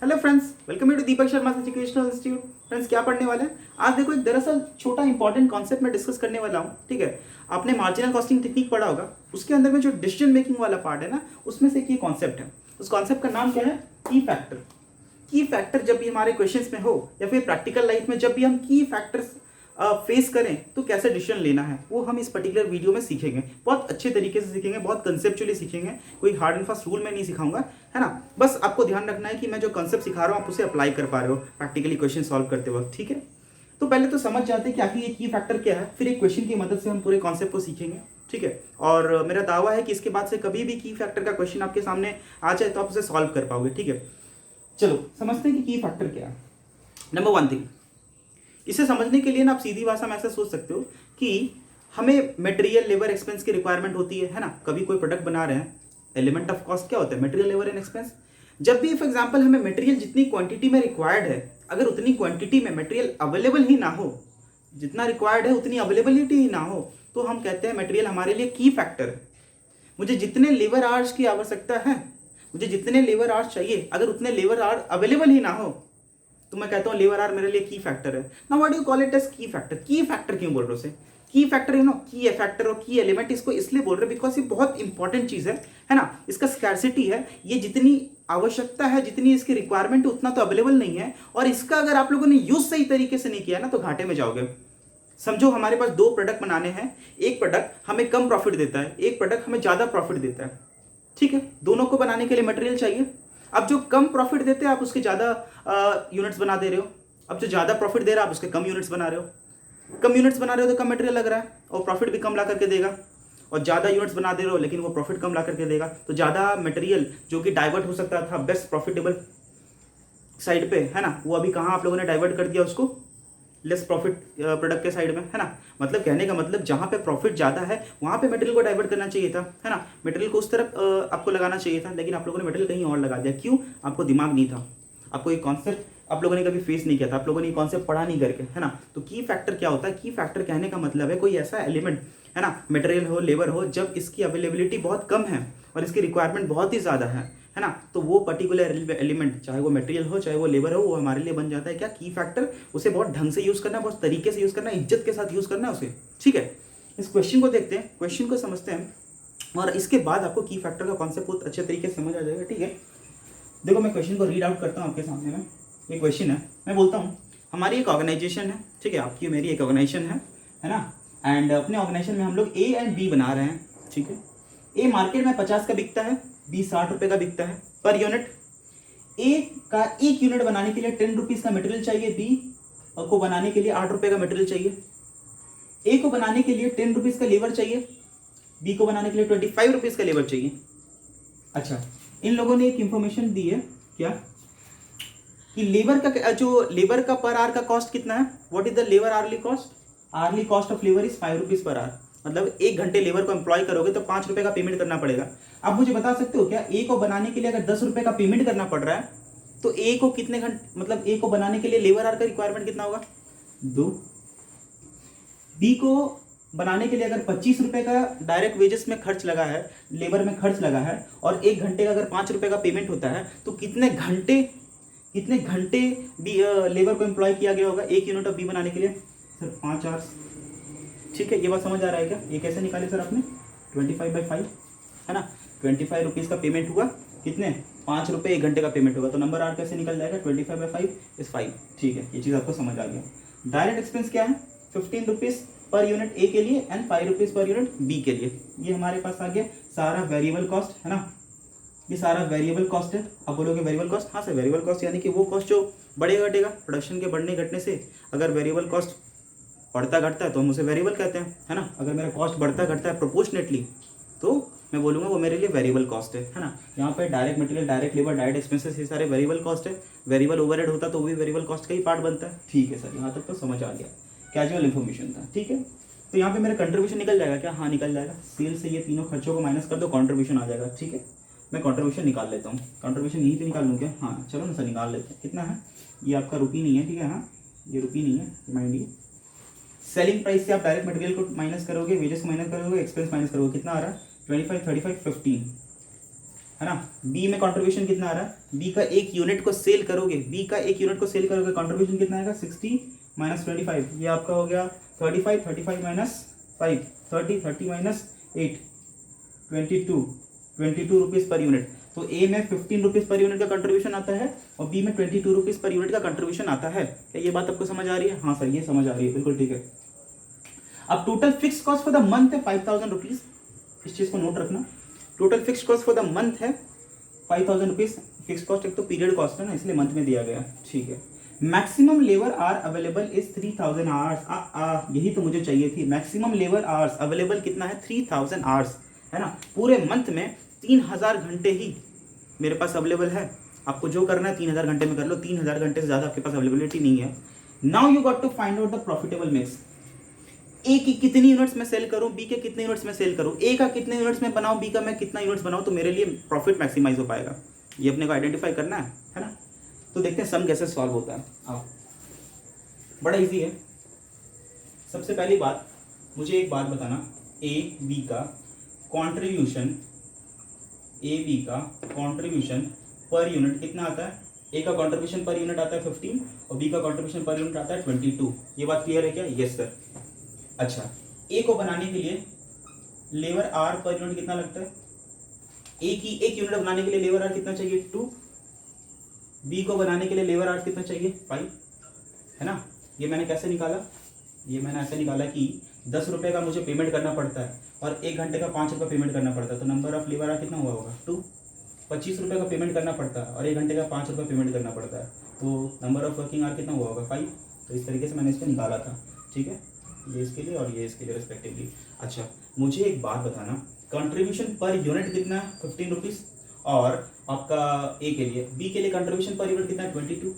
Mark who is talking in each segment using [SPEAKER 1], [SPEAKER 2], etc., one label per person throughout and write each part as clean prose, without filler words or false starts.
[SPEAKER 1] Hello friends, welcome to Deepak Sharma educational institute. Friends, क्या पढ़ने वाले हैं आज? देखो, एक दरअसल छोटा इंपॉर्टेंट कॉन्सेप्ट मैं डिस्कस करने वाला हूँ। ठीक है, आपने मार्जिनल कॉस्टिंग टेक्निक पढ़ा होगा, उसके अंदर में जो डिसीजन मेकिंग वाला पार्ट है ना, उसमें से एक ये कॉन्सेप्ट है। उस कॉन्सेप्ट का नाम क्या है? की फैक्टर। की फैक्टर जब भी हमारे क्वेश्चंस में हो या फिर प्रैक्टिकल लाइफ में जब भी हम की फैक्टर्स फेस करें तो कैसे डिसीजन लेना है, वो हम इस पर्टिकुलर वीडियो में सीखेंगे। बहुत अच्छे तरीके से सीखेंगे, बहुत कंसेप्चुअली सीखेंगे। कोई हार्ड एंड फास्ट रूल में नहीं सिखाऊंगा, है ना। बस आपको ध्यान रखना है कि मैं जो कंसेप्ट सिखा रहा हूँ आप उसे अप्लाई कर पा रहे हो प्रैक्टिकली क्वेश्चन सॉल्व करते वक्त। ठीक है, तो पहले तो समझ जाते हैं कि आखिर ये की फैक्टर क्या है, फिर एक क्वेश्चन की मदद से हम पूरे कॉन्सेप्ट को सीखेंगे। ठीक है, और मेरा दावा है कि इसके बाद से कभी भी की फैक्टर का क्वेश्चन आपके सामने आ जाए तो आप उसे सॉल्व कर पाओगे। ठीक है, चलो समझते हैं कि की फैक्टर क्या है। नंबर वन थिंग, इसे समझने के लिए ना आप सीधी भाषा में ऐसा सोच सकते हो कि हमें मटेरियल लेबर एक्सपेंस की रिक्वायरमेंट होती है ना। कभी कोई प्रोडक्ट बना रहे हैं, एलिमेंट ऑफ कॉस्ट क्या होता है? Material labour and expense. जब भी फॉर एग्जांपल हमें मटेरियल जितनी क्वांटिटी में रिक्वायर्ड है, अगर उतनी क्वांटिटी में मटेरियल अवेलेबल ही ना हो, जितना रिक्वायर्ड है उतनी अवेलेबिलिटी ही ना हो, तो हम कहते हैं मटेरियल हमारे लिए की फैक्टर है। मुझे जितने लेबर आवर्स की आवश्यकता है, मुझे जितने लेबर आवर्स चाहिए, अगर उतने लेबर आवर अवेलेबल ही ना हो तो मैं कहता हूँ लेबर आर मेरे लिए की फैक्टर है ना। What you call it as key factor? Key factor क्यों बोल रहे हो उसे? Key factor you know, key factor और की एलिमेंट इसको इसलिए बोल रहे हैं बिकॉज ये बहुत इंपॉर्टेंट चीज है ना। इसका स्कैरसिटी है, ये जितनी आवश्यकता है, जितनी इसकी रिक्वायरमेंट है, उतना तो अवेलेबल नहीं है। और इसका अगर आप लोगों ने यूज सही तरीके से नहीं किया ना तो घाटे में जाओगे। समझो हमारे पास दो प्रोडक्ट बनाने हैं, एक प्रोडक्ट हमें कम प्रॉफिट देता है, एक प्रोडक्ट हमें ज्यादा प्रॉफिट देता है। ठीक है, दोनों को बनाने के लिए मटेरियल चाहिए। अब जो कम प्रॉफिट देते हैं आप उसके ज्यादा यूनिट्स बना दे रहे हो, अब जो ज्यादा प्रॉफिट दे रहा है आप उसके कम यूनिट्स बना रहे हो। कम यूनिट्स बना रहे हो तो कम मटेरियल लग रहा है और प्रॉफिट भी कम ला करके देगा। और ज्यादा यूनिट्स बना दे रहे हो लेकिन वो प्रॉफिट कम ला करके देगा, तो ज्यादा मटेरियल जो कि डाइवर्ट हो सकता था बेस्ट प्रॉफिटेबल साइड पे, है ना, वो अभी कहाँ आप लोगों ने डाइवर्ट कर दिया उसको? लेस प्रॉफिट प्रोडक्ट के साइड में, है ना। मतलब कहने का मतलब जहाँ पे प्रॉफिट ज़्यादा है वहाँ पे मटेरियल को डाइवर्ट करना चाहिए था, है ना। मटेरियल को उस तरफ आपको लगाना चाहिए था, लेकिन आप लोगों ने मटेरियल कहीं और लगा दिया। क्यों? आपको दिमाग नहीं था, आपको ये कॉन्सेप्ट आप लोगों ने कभी फेस नहीं किया था, आप लोगों ने ये कॉन्सेप्ट पढ़ा नहीं करके, है ना। तो की फैक्टर क्या होता है? की फैक्टर कहने का मतलब है कोई ऐसा एलिमेंट, है ना, मटेरियल हो, लेबर हो, जब इसकी अवेलेबिलिटी बहुत कम है और इसकी रिक्वायरमेंट बहुत ही ज़्यादा है ना, तो वो पर्टिकुलर एलिमेंट, चाहे वो मटेरियल हो चाहे वो लेबर हो, वो हमारे लिए बन जाता है क्या? की फैक्टर। उसे बहुत ढंग से यूज़ करना है, बहुत तरीके से यूज़ करना है, इज्जत के साथ यूज़ करना है उसे। ठीक है, इस क्वेश्चन को देखते हैं, क्वेश्चन को समझते हैं और इसके बाद आपको की फैक्टर का कॉन्सेप्ट बहुत अच्छे तरीके से समझ आ जाएगा। ठीक है, देखो मैं क्वेश्चन को रीड आउट करता हूँ आपके सामने में। ये क्वेश्चन है, मैं बोलता हूँ हमारी एक ऑर्गेनाइजेशन है, ठीक है, आपकी मेरी एक ऑर्गेनाइजेशन है ना। एंड अपने ऑर्गेनाइजेशन में हम लोग ए एंड बी बना रहे हैं। ठीक है, ए मार्केट में 50 का बिकता है, बी 60 रुपये का बिकता है पर यूनिट। ए का एक यूनिट बनाने के लिए 10 रुपीज़ का मटेरियल चाहिए, बी को बनाने के लिए 8 रुपये का मटेरियल चाहिए। ए को बनाने के लिए 10 रुपीज़ का लेबर चाहिए, बी को बनाने के लिए 25 रुपीज़ का लेबर चाहिए। अच्छा, इन लोगों ने एक इंफॉर्मेशन दी है क्या कि लेबर का जो लेबर का पर आवर का कॉस्ट कितना है? What is the labour early cost? Early cost of labour is 5 rupees per hour. मतलब 1 घंटे लेबर को एम्प्लॉय करोगे तो 5 रुपये का पेमेंट करना पड़ेगा। आप मुझे बता सकते हो क्या, ए को बनाने के लिए अगर 10 रुपये का पेमेंट करना पड़ रहा है तो ए को कितने घंटे, मतलब ए को बनाने के लिए लेबर आवर का रिक्वायरमेंट कितना होगा? 2। बी को बनाने के लिए अगर 25 रुपये का डायरेक्ट वेजेस में खर्च लगा है, लेबर में खर्च लगा है, और 1 घंटे का अगर 5 रुपये का पेमेंट होता है तो कितने घंटे बी लेबर को एम्प्लॉय किया गया होगा एक यूनिट ऑफ बी बनाने के लिए? Sir 5 hours. ठीक है, ये बात समझ आ रहा है क्या? ये कैसे निकाले सर आपने? 25/5, है ना। 25 रुपीज़ का पेमेंट हुआ, कितने? 5 रुपये 1 घंटे का पेमेंट होगा, तो नंबर आर कैसे निकल जाएगा? 25/5 इज 5। ठीक है, ये चीज़ आपको समझ आ गया। डायरेक्ट एक्सपेंस क्या है? 15 रुपीज़ पर यूनिट ए के लिए and 5 rupees per unit B के लिए। ये हमारे पास आ गया सारा वेरिएबल कॉस्ट, है ना। ये सारा वेरिएबल कॉस्ट है। अब बोलोगे वेरिएबल कॉस्ट? हाँ सर, वेरिएबल कॉस्ट यानी कि वो कॉस्ट जो बढ़ेगा घटेगा प्रोडक्शन के बढ़ने घटने से। अगर वेरिएबल कॉस्ट बढ़ता घटता है तो हम उसे वेरिएबल कहते हैं, है ना। अगर मेरा कॉस्ट बढ़ता घटता है प्रोपोर्शनेटली तो मैं बोलूँगा वो मेरे लिए वेरिएबल कॉस्ट है ना। यहाँ पे direct material, direct labour, direct expenses, ये सारे वेरिएबल कॉस्ट है। वेरिएबल ओवरहेड होता तो वो भी वेरिएबल कॉस्ट का ही पार्ट बनता है। ठीक है सर, यहाँ तक तो समझ आ गया, कैजुअल इन्फॉर्मेशन था। ठीक है, तो यहाँ पे मेरा कंट्रीब्यूशन निकल जाएगा क्या? हाँ निकल जाएगा। सेल से ये तीनों खर्चों को माइनस कर दो, कंट्रीब्यूशन आ जाएगा। ठीक है, मैं कंट्रीब्यूशन निकाल लेता हूँ। कंट्रीब्यूशन यहीं पे निकाल लूँ क्या? हाँ चलो ना सर, निकाल लेते हैं। कितना है? ये आपका रुपी नहीं है, ठीक है, हाँ ये रुपी नहीं है, रिमाइंड। सेलिंग प्राइस से आप डायरेक्ट मटेरियल को माइनस करोगे, वेजेस को माइनस करोगे, एक्सपेंस माइनस करोगे, कितना आ रहा है? 25, 35, 15। है ना। बी में कंट्रीब्यूशन कितना आ रहा है, बी का एक यूनिट को सेल करोगे, बी का एक यूनिट को सेल करोगे, कंट्रीब्यूशन कितना आएगा 60 माइनस 25, ये आपका हो गया 35, 35 minus 5 30, 30 minus 8 22 rupees per unit. तो ए में 15 रुपीज़ पर यूनिट का कंट्रीब्यूशन आता है और बी में 22 रुपीज़ पर यूनिट का कंट्रीब्यूशन आता है। क्या ये बात आपको समझ आ रही है? हाँ सर ये समझ आ रही है, बिल्कुल ठीक है। अब total fix cost for the month है 5000 रुपीज़, इस चीज़ को नोट रखना। Total fix cost for the month है 5000 रुपीज़। फिक्स कॉस्ट एक तो पीरियड कॉस्ट है ना, इसलिए मंथ में दिया गया, ठीक है। Maximum labour hour available is 3000 hours. यही तो मुझे चाहिए थी। मैक्सिमम लेबर आवर्स अवेलेबल कितना है 3000 आवर्स, है ना। पूरे मंथ में 3000 घंटे ही मेरे पास अवेलेबल है। आपको जो करना है 3000 घंटे में कर लो, 3000 घंटे से ज़्यादा आपके पास अवेलेबिलिटी नहीं है। Now you got to find out the profitable mix. A की कितनी यूनिट्स में सेल करूं, बी के कितने यूनिट्स में सेल करूं, ए का कितने यूनिट्स में बनाऊं, बी का मैं कितना यूनिट्स बनाऊं, तो मेरे लिए प्रॉफिट मैक्सिमाइज हो पाएगा। ये अपने को आइडेंटिफाई करना है ना। तो देखते हैं सम कैसे सॉल्व होता है। आओ, बड़ा इजी है। सबसे पहली बात मुझे एक बात बताना, ए बी का कॉन्ट्रीब्यूशन पर यूनिट कितना आता है। ए का कॉन्ट्रीब्यूशन पर यूनिट आता है 15 और बी का कॉन्ट्रीब्यूशन पर यूनिट आता है 22। ये बात क्लियर है क्या? Yes sir. अच्छा, ए को बनाने के लिए लेबर आर पर यूनिट कितना लगता है? ए की एक यूनिट बनाने के लिए लेबर आर कितना चाहिए 2। बी को बनाने के लिए लेबर आर कितना चाहिए 5, है ना। ये मैंने कैसे निकाला? ये मैंने ऐसे निकाला कि 10 रुपये का मुझे पेमेंट करना पड़ता है और 1 घंटे का 5 रुपये पेमेंट करना पड़ता है, तो नंबर ऑफ लेबर आर कितना हुआ होगा 2। 25 रुपये का पेमेंट करना पड़ता है और 1 घंटे का 5 रुपये पेमेंट करना पड़ता है, तो नंबर ऑफ वर्किंग आवर कितना हुआ होगा 5। तो इस तरीके से मैंने इसको निकाला था, ठीक है। ये इसके लिए और ये इसके लिए रिस्पेक्टिवली। अच्छा, मुझे एक बात बताना, कंट्रीब्यूशन पर यूनिट कितना है 15 रुपीज़ और आपका ए के लिए, बी के लिए कंट्रीब्यूशन पर यूनिट कितना है 22।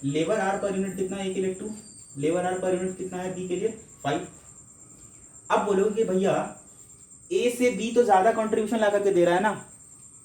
[SPEAKER 1] लेबर आर पर यूनिट कितना है ए के लिए 2, लेबर आर पर यूनिट कितना है बी के लिए 5। अब बोलोगे भैया ए से बी तो ज़्यादा कंट्रीब्यूशन ला करके दे रहा है ना,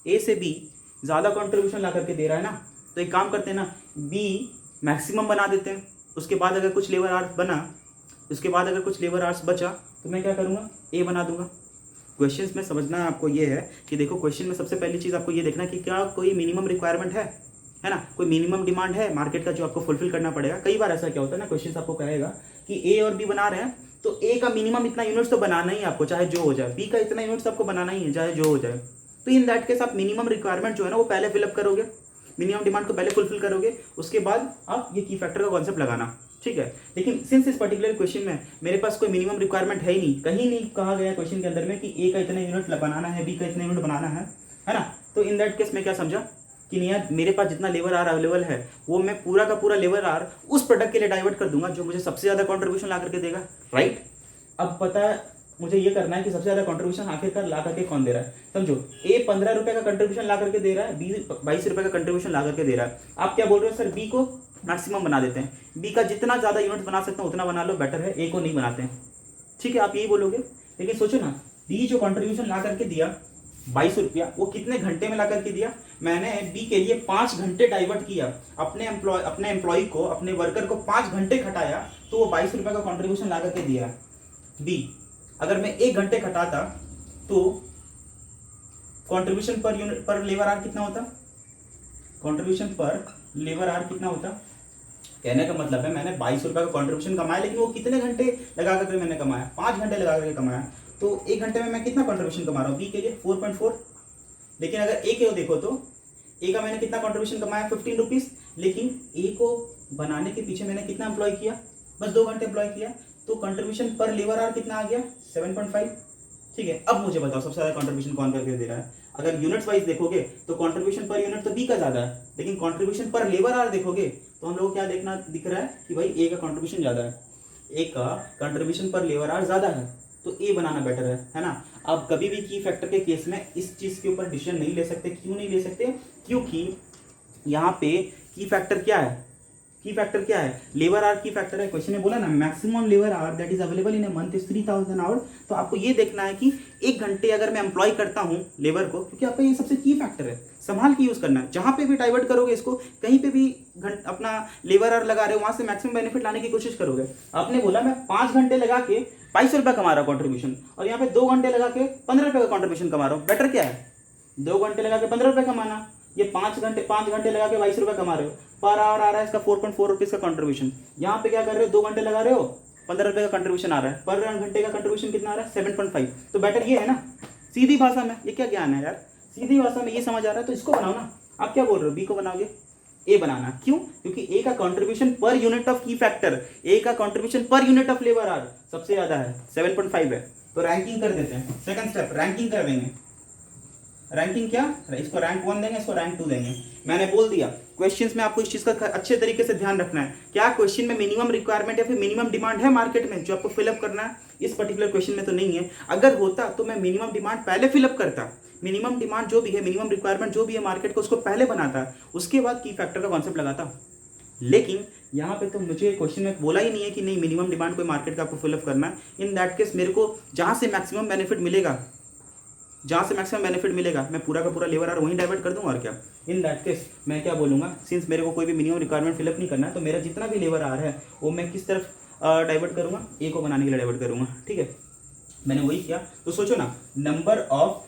[SPEAKER 1] ए से बी ज़्यादा कंट्रीब्यूशन ला करके दे रहा है ना, तो एक काम करते हैं ना, बी मैक्सिमम बना देते हैं। उसके बाद अगर कुछ लेबर आवर्स बचा तो मैं क्या करूँगा, ए बना दूंगा। क्वेश्चंस में समझना है आपको ये है कि देखो, क्वेश्चन में सबसे पहली चीज़ आपको ये देखना कि क्या कोई मिनिमम रिक्वायरमेंट है ना, कोई मिनिमम डिमांड है मार्केट का जो आपको फुलफिल करना पड़ेगा। कई बार ऐसा क्या होता है ना, क्वेश्चन आपको कहेगा कि ए और बी बना रहे हैं तो ए का मिनिमम इतना यूनिट्स तो बनाना ही है आपको, चाहे जो हो जाए। बी का इतना यूनिट्स आपको बनाना ही है, चाहे जो हो जाए। तो इन दैट केस आप मिनिमम रिक्वायरमेंट जो है ना वो पहले फिलअप करोगे, मिनिमम डिमांड को पहले फुलफिल करोगे, उसके बाद आप ये की फैक्टर का कॉन्सेप्ट लगाना, ठीक है। लेकिन सिंस इस पर्टिकुलर क्वेश्चन में मेरे पास कोई मिनिमम रिक्वायरमेंट है ही नहीं, कहीं नहीं कहा गया क्वेश्चन के अंदर में कि ए का इतना यूनिट बनाना है, बी का इतना यूनिट बनाना है ना। तो इन दैट केस मैं क्या समझा कि नहीं यार, मेरे पास जितना लेबर आर अवेलेबल है वो मैं पूरा का पूरा लेबर आर उस प्रोडक्ट के लिए डाइवर्ट कर दूंगा जो मुझे सबसे ज़्यादा कॉन्ट्रीब्यूशन ला करके देगा, राइट। अब पता है मुझे ये करना है कि सबसे ज़्यादा कंट्रीब्यूशन आखिरकार ला करके कौन दे रहा है। समझो, ए 15 रुपये का कंट्रीब्यूशन ला करके दे रहा है, बी 22 रुपये का कंट्रीब्यूशन ला करके दे रहा है। आप क्या बोल रहे हो सर, बी को मैक्सिमम बना देते हैं, बी का जितना ज़्यादा यूनिट बना सकते हो उतना बना लो, बेटर है, ए को नहीं बनाते हैं, ठीक है। आप यही बोलोगे। लेकिन सोचो ना, बी जो कंट्रीब्यूशन ला करके दिया 22 रुपया, वो कितने घंटे में ला करके दिया? मैंने बी के लिए 5 घंटे डाइवर्ट किया, अपने एम्प्लॉय को, अपने वर्कर को 5 घंटे खटाया, तो वो 22 रुपये का कंट्रीब्यूशन ला करके दिया बी। अगर मैं 1 घंटे खटाता तो कंट्रीब्यूशन पर यूनिट पर लेबर आर कितना होता? कंट्रीब्यूशन पर लेबर आर कितना होता? कहने का मतलब है मैंने 22 रुपये का कंट्रीब्यूशन कमाया, लेकिन वो कितने घंटे लगा करके मैंने कमाया? 5 घंटे लगा करके कमाया। तो 1 घंटे में मैं कितना कंट्रीब्यूशन कमा रहा हूँ? बी के लिए 4.4। लेकिन अगर ए के देखो तो ए का मैंने कितना कंट्रीब्यूशन कमाया 15 रुपीज़, लेकिन ए को बनाने के पीछे मैंने कितना एम्प्लॉय किया? बस 2 घंटे एम्प्लॉय किया, तो कंट्रीब्यूशन पर लेबर आर कितना आ गया 7.5, ठीक है। अब मुझे बताओ सबसे ज़्यादा कंट्रीब्यूशन कौन करके दे रहा है? अगर यूनिट्स वाइज देखोगे तो कंट्रीब्यूशन पर यूनिट तो बी का ज़्यादा है, लेकिन कंट्रीब्यूशन पर लेबर आर देखोगे तो हम लोग को क्या देखना दिख रहा है कि भाई ए का कंट्रीब्यूशन ज़्यादा है, ए का कंट्रीब्यूशन पर लेबर आर ज़्यादा है, तो ए बनाना बेटर है ना। अब कभी भी की फैक्टर के केस में इस चीज़ के ऊपर डिसीजन नहीं ले सकते। क्यों नहीं ले सकते? क्योंकि यहाँ पे की फैक्टर क्या है? की फैक्टर क्या है? लेबर आर की फैक्टर है। क्वेश्चन में बोला ना, maximum labour hour that is available in a month is 3000 hour. तो आपको ये देखना है कि 1 घंटे अगर मैं एम्प्लॉय करता हूँ लेबर को, क्योंकि आपका ये सबसे की फैक्टर है, संभाल के यूज़ करना है। जहाँ पे भी डाइवर्ट करोगे इसको, कहीं पे भी अपना लेबर आर लगा रहे हो, वहाँ से मैक्सिमम बेनिफिट लाने की कोशिश करोगे। आपने बोला मैं 5 घंटे लगा के 22 रुपये कमा रहा हूँ कॉन्ट्रीब्यूशन, और यहाँ पे 2 घंटे लगा के 15 रुपये का कॉन्ट्रीब्यूशन कमा रहा हूँ, बेटर क्या है? 2 घंटे लगा के 15 रुपये कमाना, ये 5 घंटे लगा के 22 रुपये कमा रहे हो, पर आवर आ रहा है इसका 4.4 रुपीज़ का कंट्रीब्यूशन। यहाँ पे क्या कर रहे हो, 2 घंटे लगा रहे हो, 15 रुपये का कंट्रीब्यूशन आ रहा है, पर घंटे का कंट्रीब्यूशन कितना आ रहा है, 7.5। तो बेटर ये है ना, सीधी भाषा में, ये क्या ज्ञान है यार, सीधी भाषा में ये समझ आ रहा है तो इसको बनाओ ना। आप क्या बोल रहे हो, बी को बनाओगे, ए बनाना, क्यों, क्योंकि ए का कंट्रीब्यूशन पर यूनिट ऑफ की फैक्टर, ए का contribution per unit of labour our सबसे ज्यादा है, 7.5 है। तो रैंकिंग कर देते हैं, सेकंड स्टेप रैंकिंग कर देंगे। रैंकिंग क्या, इसको रैंक 1 देंगे, इसको रैंक 2 देंगे। मैंने बोल दिया क्वेश्चंस में आपको इस चीज का अच्छे तरीके से ध्यान रखना है, क्या क्वेश्चन में मिनिमम रिक्वायरमेंट या फिर मिनिमम डिमांड है मार्केट में जो आपको फिलअप करना है, इस पर्टिकुलर क्वेश्चन में तो नहीं है। अगर होता तो मैं मिनिमम डिमांड पहले फिलअप करता, मिनिमम डिमांड जो भी है, मिनिमम रिक्वायरमेंट जो भी है मार्केट को, उसको पहले बनाता, उसके बाद की फैक्टर का कॉन्सेप्ट लगाता। लेकिन यहाँ पे तो मुझे क्वेश्चन में बोला ही नहीं है कि नहीं मिनिमम डिमांड कोई मार्केट का आपको फिलअप करना है। इन दैट केस मेरे को जहाँ से मैक्सिमम बेनिफिट मिलेगा, मैं पूरा का पूरा लेबर आवर वहीं डाइवर्ट कर दूंगा और क्या। इन दैट केस मैं क्या बोलूँगा, सिंस मेरे को कोई भी मिनिमम रिक्वायरमेंट फिलअप नहीं करना है, तो मेरा जितना भी लेबर आवर है वो मैं किस तरफ डाइवर्ट करूँगा, ए को बनाने के लिए डाइवर्ट करूँगा। ठीक है, मैंने वही किया। तो सोचो ना, number of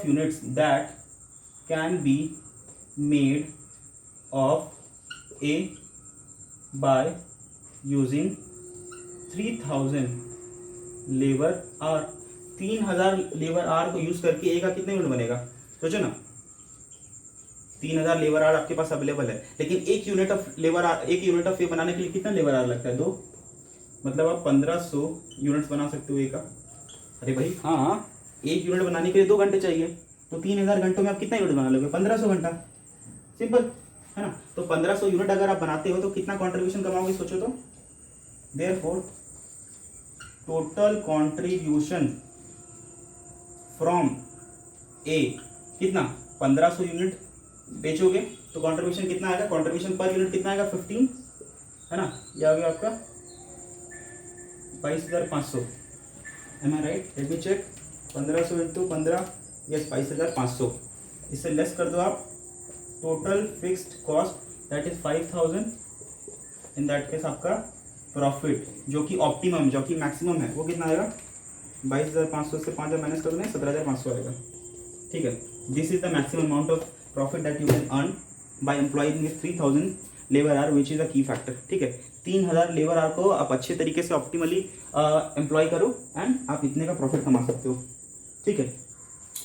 [SPEAKER 1] units that can be made of A by using 3000 labour our. 3000 labour our को यूज करके ए का कितने यूनिट बनेगा, सोचो ना। 3000 लेबर आवर आपके पास अवेलेबल है, लेकिन एक यूनिट ऑफ ए बनाने के लिए कितना लेबर आवर लगता है, 2। मतलब आप 1500 यूनिट्स बना सकते हो ए का। अरे भाई हाँ, एक यूनिट बनाने के लिए 2 घंटे चाहिए, तो 3000 घंटों में आप कितना यूनिट बना लोगे, 1500 घंटा, सिंपल है ना। तो 1500 यूनिट अगर आप बनाते हो तो कितना कॉन्ट्रीब्यूशन कमाओगे, सोचो तो। देयरफॉर टोटल कॉन्ट्रीब्यूशन फ्रॉम ए कितना, 1500 यूनिट बेचोगे तो कॉन्ट्रीब्यूशन कितना आएगा, कॉन्ट्रीब्यूशन पर यूनिट कितना आएगा, 15 है ना। ये आ गया आपका 22,500। Am I right, let me check. 1500 into 15, yes 22,500। इससे लेस कर दो आप total fixed cost that is 5000। In that case आपका प्रॉफिट जो कि ऑप्टिमम, जो कि मैक्सिमम है, वो कितना आएगा, 22,500 से 5,000 माइनस कर दो, 17,500 आएगा। ठीक है, this is the maximum amount of profit that you can earn by employing 3000 labour our which is a की फैक्टर। ठीक है, 3000 लेबर आवर को आप अच्छे तरीके से ऑप्टिमली एम्प्लॉय करो एंड आप इतने का प्रॉफिट कमा सकते हो। ठीक है,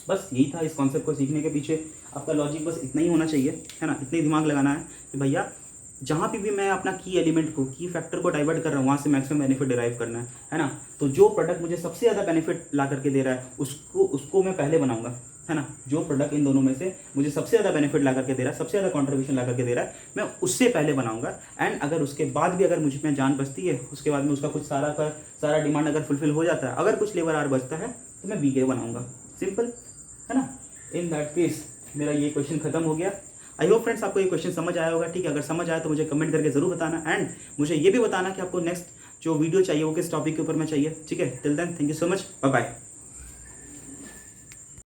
[SPEAKER 1] बस यही था इस कॉन्सेप्ट को सीखने के पीछे। आपका लॉजिक बस इतना ही होना चाहिए, है ना। इतना ही दिमाग लगाना है कि भैया जहाँ पे भी मैं अपना की एलिमेंट को, की फैक्टर को डाइवर्ट कर रहा हूँ, वहाँ से मैक्सिमम बेनिफिट डिराइव करना है ना। तो जो प्रोडक्ट मुझे सबसे ज़्यादा बेनिफिट ला करके दे रहा है उसको मैं पहले बनाऊंगा, है ना। जो प्रोडक्ट इन दोनों में से मुझे सबसे ज़्यादा बेनिफिट ला करके दे रहा है, सबसे ज़्यादा कॉन्ट्रीब्यूशन ला करके दे रहा है, मैं उससे पहले बनाऊंगा। एंड अगर उसके बाद भी अगर मुझे में जान बचती है, उसके बाद में उसका कुछ सारा डिमांड अगर फुलफिल हो जाता है, अगर कुछ लेबर आवर बचता है, तो मैं बी के बनाऊंगा, सिंपल है ना। इन दैट केस मेरा ये क्वेश्चन खत्म हो गया। आई होप फ्रेंड्स आपको ये क्वेश्चन समझ आया होगा। ठीक है, अगर समझ आया तो मुझे कमेंट करके जरूर बताना एंड मुझे ये भी बताना कि आपको नेक्स्ट जो वीडियो चाहिए वो किस टॉपिक के ऊपर में चाहिए। ठीक है, till then thank you so much, bye bye.